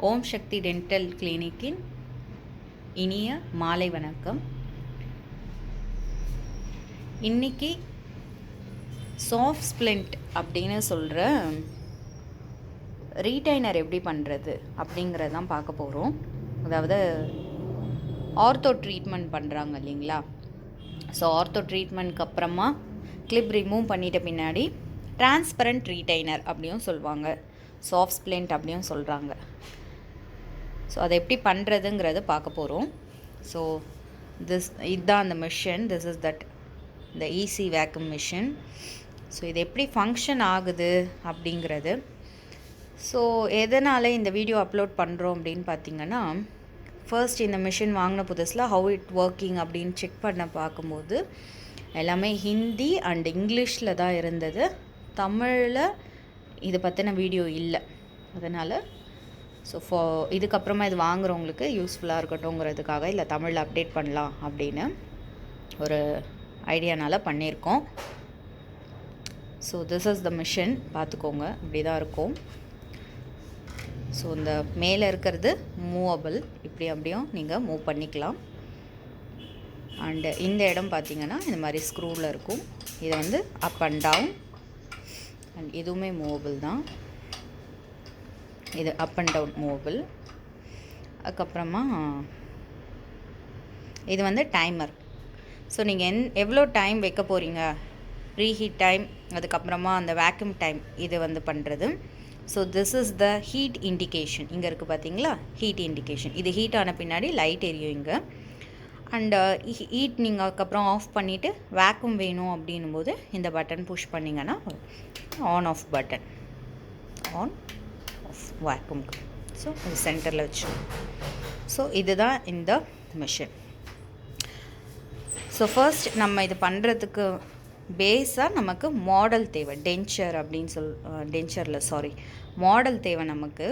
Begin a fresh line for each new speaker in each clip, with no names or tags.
ஓம் சக்தி dental கிளினிக்கின் இனிய மாலை வணக்கம். இன்றைக்கி சாஃப்ட் ஸ்ப்ளிண்ட் அப்படின்னு சொல்கிற ரீடைனர் எப்படி பண்ணுறது அப்படிங்கிறது தான் பார்க்க போகிறோம். அதாவது ஆர்த்தோ ட்ரீட்மெண்ட் பண்ணுறாங்க இல்லைங்களா. ஸோ ஆர்த்தோ ட்ரீட்மெண்ட்க்கு அப்புறமா கிளிப் ரிமூவ் பண்ணிட்ட பின்னாடி டிரான்ஸ்பரண்ட் ரீடைனர் அப்படியும் சொல்லுவாங்க, சாஃப்ட் ஸ்ப்ளிண்ட் அப்படியும் சொல்கிறாங்க. ஸோ அதை எப்படி பண்ணுறதுங்கிறத பார்க்க போகிறோம். ஸோ இதுதான் அந்த மிஷின். திஸ் இஸ் தட் இந்த ஈஸி வேக்யூம் மிஷின். ஸோ இது எப்படி ஃபங்க்ஷன் ஆகுது அப்படிங்கிறது. ஸோ எதனால் இந்த வீடியோ அப்லோட் பண்ணுறோம் அப்படின்னு பார்த்திங்கன்னா, ஃபர்ஸ்ட் இந்த மிஷின் வாங்கின புதுசில் ஹவு இட் ஒர்க்கிங் அப்படின்னு செக் பண்ண பார்க்கும்போது எல்லாமே ஹிந்தி அண்ட் இங்கிலீஷில் தான் இருந்தது. தமிழில் இதை பற்றின வீடியோ இல்லை. அதனால் ஸோ இதுக்கப்புறமா இது வாங்குகிறவங்களுக்கு யூஸ்ஃபுல்லாக இருக்கட்டும்ங்கிறதுக்காக இல்லை தமிழில் அப்டேட் பண்ணலாம் அப்படின்னு ஒரு ஐடியானால் பண்ணியிருக்கோம். So this is the machine. பார்த்துக்கோங்க, இப்படி தான் இருக்கும். ஸோ இந்த மேலே இருக்கிறது மூவபிள், இப்படி அப்படியும் நீங்கள் மூவ் பண்ணிக்கலாம். அண்டு இந்த இடம் பார்த்திங்கன்னா இந்த மாதிரி ஸ்க்ரூவில் இருக்கும். இதை வந்து அப் அண்ட் டவுன், அண்ட் இதுவுமே மூவபிள் தான். இது அப் அண்ட் டவுன் மூவபிள். அதுக்கப்புறமா இது வந்து டைமர். ஸோ நீங்கள் எவ்வளோ டைம் வைக்க போகிறீங்க, ப்ரீஹீட் டைம், அதுக்கப்புறமா அந்த வேக்யூம் டைம், இது வந்து பண்ணுறது. So this is the heat indication. இங்கே இருக்குது பார்த்தீங்களா, ஹீட் இண்டிகேஷன். இது ஹீட் ஆன பின்னாடி லைட் எரியும் இங்கே. அண்டு ஹீட் நீங்கள் அதுக்கப்புறம் ஆஃப் பண்ணிவிட்டு வேக்யூம் வேணும் அப்படின்னும் போது இந்த பட்டன் புஷ் பண்ணிங்கன்னா ஆன் ஆஃப் பட்டன், ஆன் வேக்யூம்க்கு. ஸோ இது சென்டரில் வச்சோம். ஸோ இதுதான் இந்த மிஷின். ஸோ ஃபர்ஸ்ட் நம்ம இது பண்ணுறதுக்கு பேஸாக நமக்கு மாடல் தேவை. டென்ச்சர் அப்படின்னு மாடல் தேவை. நமக்கு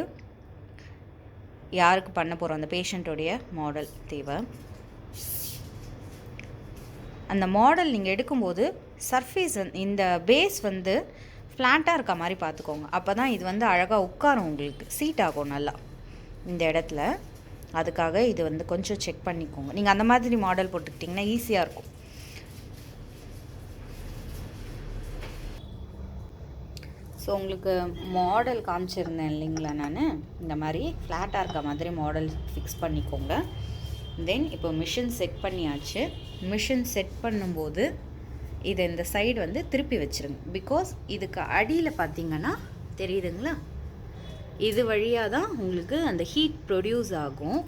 யாருக்கு பண்ண போகிறோம் அந்த பேஷண்ட்டோடைய மாடல் தேவை. அந்த மாடல் நீங்கள் எடுக்கும்போது சர்ஃபேஸ் இந்த பேஸ் வந்து ஃப்ளாட்டாக இருக்க மாதிரி பார்த்துக்கோங்க. அப்போ தான் இது வந்து அழகாக உட்காரும், உங்களுக்கு சீட் ஆகும் நல்லா இந்த இடத்துல. அதுக்காக இது வந்து கொஞ்சம் செக் பண்ணிக்கோங்க. நீங்கள் அந்த மாதிரி மாடல் போட்டுக்கிட்டிங்கன்னா ஈஸியாக இருக்கும். ஸோ உங்களுக்கு மாடல் காமிச்சிருந்தேன் இல்லைங்களா நான், இந்த மாதிரி ஃப்ளாட்டாக இருக்க மாதிரி மாடல் ஃபிக்ஸ் பண்ணிக்கோங்க. தென் இப்போ மிஷின் செட் பண்ணியாச்சு. மிஷின் செட் பண்ணும்போது இதை இந்த சைடு வந்து திருப்பி வச்சுருங்க. பிகாஸ் இதுக்கு அடியில் பார்த்திங்கன்னா தெரியுதுங்களா, இது வழியாக தான் உங்களுக்கு அந்த ஹீட் ப்ரொடியூஸ் ஆகும்.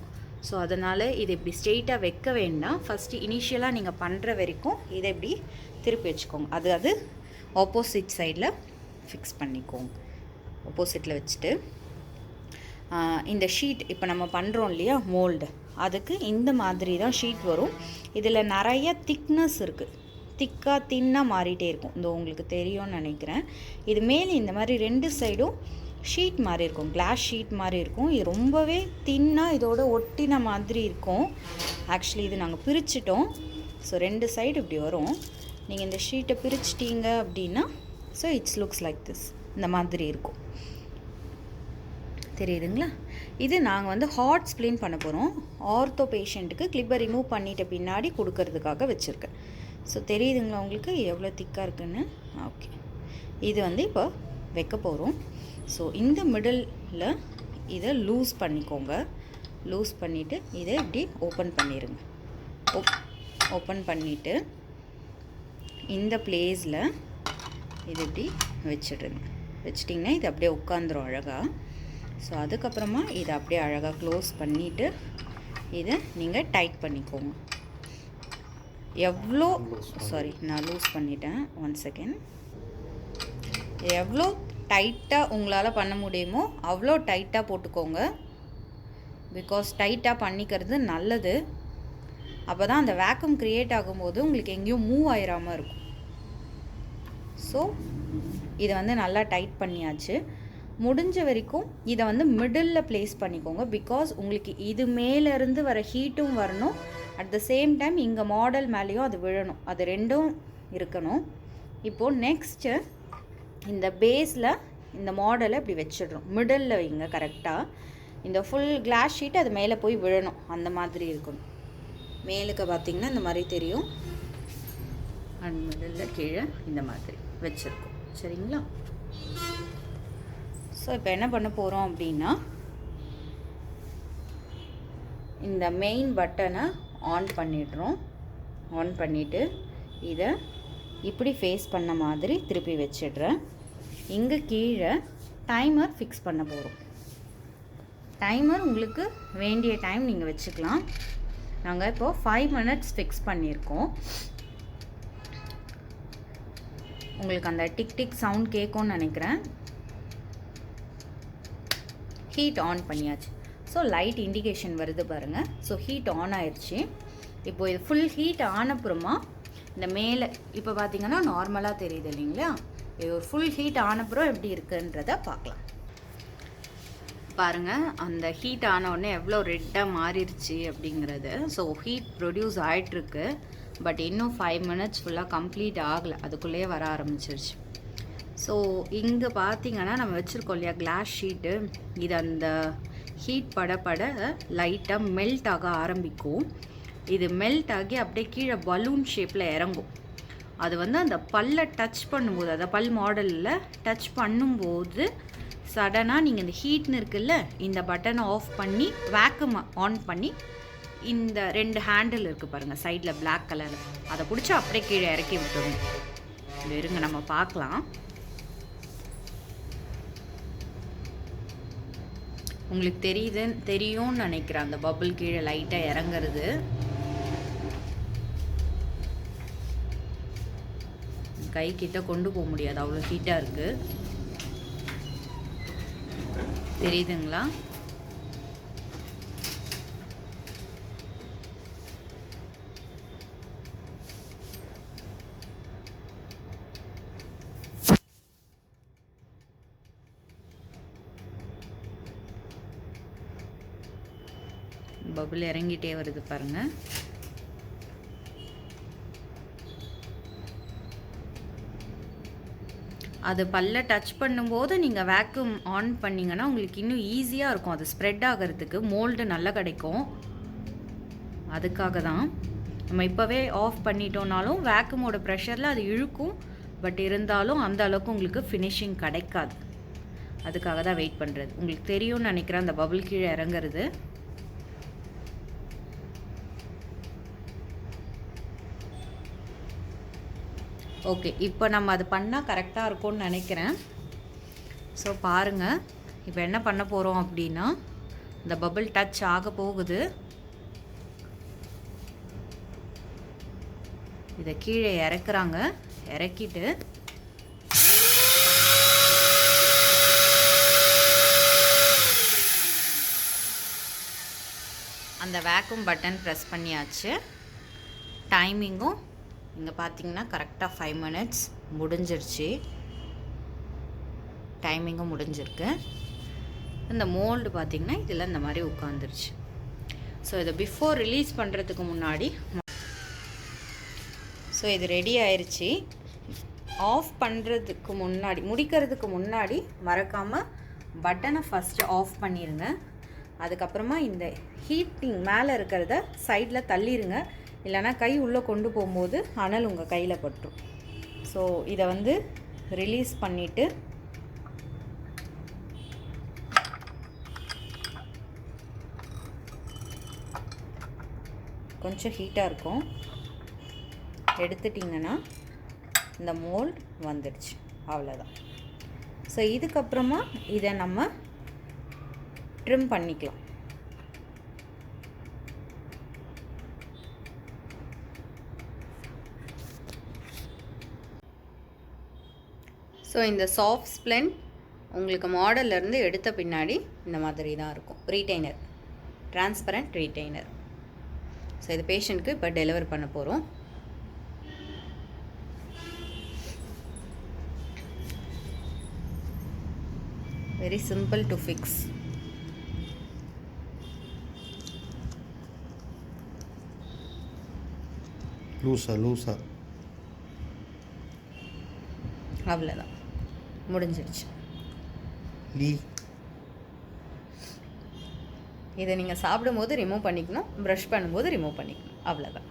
ஸோ அதனால் இது இப்படி ஸ்ட்ரெயிட்டாக வைக்க வேண்டாம். ஃபஸ்ட்டு இனிஷியலாக நீங்கள் பண்ணுற வரைக்கும் இதை இப்படி திருப்பி வச்சுக்கோங்க. அது ஆப்போசிட் சைடில் ஃபிக்ஸ் பண்ணிக்கோங்க. ஆப்போசிட்டில் வச்சுட்டு இந்த ஷீட் இப்போ நம்ம பண்ணுறோம் இல்லையா மோல்டு, அதுக்கு இந்த மாதிரி தான் ஷீட் வரும். இதில் நிறைய திக்னஸ் இருக்குது, திக்காக தின்னாக மாறிட்டே இருக்கும். இந்த உங்களுக்கு தெரியும்னு நினைக்கிறேன். இது மேலே இந்த மாதிரி ரெண்டு சைடும் ஷீட் மாதிரி இருக்கும், கிளாஸ் ஷீட் மாதிரி இருக்கும். இது ரொம்பவே தின்னாக இதோட ஒட்டின மாதிரி இருக்கும். ஆக்சுவலி இது நாங்கள் பிரிச்சிட்டோம். ஸோ ரெண்டு சைடு இப்படி வரும். நீங்கள் இந்த ஷீட்டை பிரிச்சிட்டிங்க அப்படின்னா so it's looks like this, இந்த மாதிரி இருக்கும். தெரியுதுங்களா. இது நாங்கள் வந்து ஹாட் ஸ்ப்ளின் பண்ண போகிறோம். ஆர்த்தோ பேஷண்ட்டுக்கு கிளிப்பை ரிமூவ் பண்ணிட்ட பின்னாடி கொடுக்கறதுக்காக வச்சுருக்கேன். ஸோ தெரியுதுங்களா உங்களுக்கு எவ்வளோ திக்காக இருக்குன்னு. ஓகே, இது வந்து இப்போ வைக்க போகிறோம். ஸோ இந்த மிடில் இதை லூஸ் பண்ணிக்கோங்க. லூஸ் பண்ணிவிட்டு இதை இப்படி ஓப்பன் பண்ணிடுங்க. ஓப்பன் பண்ணிவிட்டு இந்த பிளேஸில் இது இப்படி வச்சிடுங்க. வச்சிட்டிங்கன்னா இது அப்படியே உட்காந்துரும் அழகாக. ஸோ அதுக்கப்புறமா இதை அப்படியே அழகாக க்ளோஸ் பண்ணிவிட்டு இதை நீங்கள் டைட் பண்ணிக்கோங்க. எவ்வளோ நான் லூஸ் பண்ணிட்டேன், 1 செகண்ட். எவ்வளோ டைட்டாக உங்களால் பண்ண முடியுமோ அவ்வளோ டைட்டாக போட்டுக்கோங்க. பிகாஸ் டைட்டாக பண்ணிக்கிறது நல்லது. அப்போ தான் அந்த வேக்யூம் க்ரியேட் ஆகும்போது உங்களுக்கு எங்கேயும் மூவ் ஆயிடாமல் இருக்கும். ஸோ இதை வந்து நல்லா டைட் பண்ணியாச்சு. முடிஞ்ச வரைக்கும் இதை வந்து மிடில் ப்ளேஸ் பண்ணிக்கோங்க. பிகாஸ் உங்களுக்கு இது மேலேருந்து வர ஹீட்டும் வரணும், அட் த சேம் டைம் இங்கே மாடல் மேலேயும் அது விழணும். அது ரெண்டும் இருக்கணும். இப்போது நெக்ஸ்ட்டு இந்த பேஸில் இந்த மாடலை இப்படி வச்சிடுறோம். மிடில் வைங்க கரெக்டாக. இந்த ஃபுல் கிளாஸ் ஷீட் அது மேலே போய் விழணும், அந்த மாதிரி இருக்கணும். மேலுக்கு பார்த்திங்கன்னா இந்த மாதிரி தெரியும், அண்ட் மிடில் கீழே இந்த மாதிரி வச்சுருக்கோம். சரிங்களா? ஸோ இப்போ என்ன பண்ண போகிறோம் அப்படின்னா, இந்த மெயின் பட்டனை ஆன் பண்ணிடுறோம். ஆன் பண்ணிவிட்டு இதை இப்படி ஃபேஸ் பண்ண மாதிரி திருப்பி வச்சிடுறேன். இங்கே கீழே டைமர் ஃபிக்ஸ் பண்ண போகிறோம். டைமர் உங்களுக்கு வேண்டிய டைம் நீங்கள் வச்சுக்கலாம். நாங்கள் இப்போது 5 minutes ஃபிக்ஸ் பண்ணியிருக்கோம். உங்களுக்கு அந்த டிக் டிக் சவுண்ட் கேட்கும்னு நினைக்கிறேன். ஹீட் ஆன் பண்ணியாச்சு. ஸோ லைட் இண்டிகேஷன் வருது பாருங்கள். ஸோ ஹீட் ஆன் ஆயிடுச்சு. இப்போது இது ஃபுல் ஹீட் ஆனப்புறமா இந்த மேலே இப்போ பார்த்திங்கன்னா நார்மலாக தெரியுது இல்லைங்களா? இது ஒரு ஃபுல் ஹீட் ஆனப்புறம் எப்படி இருக்குன்றதை பார்க்கலாம். பாருங்கள், அந்த ஹீட் ஆனவுடனே எவ்வளோ ரெட்டாக மாறிடுச்சு அப்படிங்கிறது. ஸோ ஹீட் ப்ரொடியூஸ் ஆகிட்டுருக்கு. பட் இன்னும் 5 minutes ஃபுல்லாக கம்ப்ளீட் ஆகலை, அதுக்குள்ளேயே வர ஆரம்பிச்சிருச்சு. ஸோ இங்கே பார்த்திங்கன்னா நம்ம வச்சுருக்கோம் இல்லையா கிளாஸ் ஷீட்டு, இது அந்த ஹீட் பட லைட்டாக மெல்ட் ஆக ஆரம்பிக்கும். இது மெல்ட் ஆகி அப்படியே கீழே பலூன் ஷேப்பில் இறங்கும். அது வந்து அந்த பல்லை டச் பண்ணும்போது, அந்த பல் மாடலில் டச் பண்ணும்போது சடனாக நீங்கள் இந்த ஹீட்னு இருக்குல்ல, இந்த பட்டனை ஆஃப் பண்ணி வேக்யூம் ஆன் பண்ணி இந்த 2 ஹேண்டில் இருக்குது பாருங்கள் சைடில் பிளாக் கலரில், அதை பிடிச்சி அப்படியே கீழே இறக்கி விட்டுருங்க. இது இருங்க நம்ம பார்க்கலாம். உங்களுக்கு தெரியும்னு நினைக்கிறேன், அந்த பபிள் கீழே லைட்டாக இறங்குறது. கை கிட்ட கொண்டு போக முடியாது, அவ்வளோ ஹீட்டாக இருக்குது. தெரியுதுங்களா? பபுள் இறங்கிட்டே வருது பாருங்கள். அது பல்ல டச் பண்ணும்போது நீங்கள் வேக்யூம் ஆன் பண்ணிங்கன்னா உங்களுக்கு இன்னும் ஈஸியாக இருக்கும், அது ஸ்ப்ரெட் ஆகிறதுக்கு மோல்டு நல்லா கிடைக்கும். அதுக்காக தான் நம்ம இப்போவே ஆஃப் பண்ணிட்டோம்னாலும் வேக்யூமோட ப்ரெஷரில் அது இழுக்கும். பட் இருந்தாலும் அந்த அளவுக்கு உங்களுக்கு ஃபினிஷிங் கிடைக்காது. அதுக்காக தான் வெயிட் பண்ணுறது. உங்களுக்கு தெரியும்னு நினைக்கிறேன் அந்த பபுள் கீழே இறங்குறது. ஓகே, இப்போ நம்ம அது பண்ணால் கரெக்டாக இருக்கும்னு நினைக்கிறேன். ஸோ பாருங்கள், இப்போ என்ன பண்ண போகிறோம் அப்படின்னா, இந்த பபிள் டச் ஆக போகுது. இதை கீழே இறக்குறாங்க. இறக்கிட்டு அந்த வேக்யூம் பட்டன் ப்ரெஸ் பண்ணியாச்சு. டைமிங்கும் இங்கே பார்த்தீங்கன்னா கரெக்டாக 5 minutes முடிஞ்சிருச்சு. டைமிங்கும் முடிஞ்சிருக்கு. இந்த மோல்டு பார்த்திங்கன்னா இதில் இந்த மாதிரி உட்காந்துருச்சு. ஸோ இதை பிஃபோர் ரிலீஸ் பண்ணுறதுக்கு முன்னாடி, ஸோ இது ரெடி ஆயிடுச்சு. ஆஃப் பண்ணுறதுக்கு முன்னாடி, முடிக்கிறதுக்கு முன்னாடி மறக்காமல் பட்டனை ஃபஸ்ட்டு ஆஃப் பண்ணிடுங்க. அதுக்கப்புறமா இந்த ஹீட்டிங் மேலே இருக்கிறத சைடில் தள்ளிடுங்க. இல்லைனா கை உள்ளே கொண்டு போகும்போது அனல் உங்கள் கையில் பட்டுரும். ஸோ இதை வந்து ரிலீஸ் பண்ணிவிட்டு கொஞ்சம் ஹீட்டாக இருக்கும், எடுத்துட்டிங்கன்னா இந்த மோல்ட் வந்துடுச்சு. அவ்வளோதான். ஸோ இதுக்கப்புறமா இதை நம்ம ட்ரிம் பண்ணிக்கலாம். ஸோ இந்த சாஃப்ட் ஸ்ப்ளெண்ட் உங்களுக்கு மாடல்லேருந்து எடுத்த பின்னாடி இந்த மாதிரி தான் இருக்கும். Retainer, transparent retainer. ஸோ இது பேஷண்ட்க்கு இப்போ டெலிவர் பண்ண போகிறோம். Very simple to fix.
லூஸா
அவ்வளோதான், முடிஞ்சிருச்சு. இதை நீங்கள் சாப்பிடும்போது ரிமூவ் பண்ணிக்கணும், ப்ரஷ் பண்ணும்போது ரிமூவ் பண்ணிக்கணும், அவ்வளோதான்.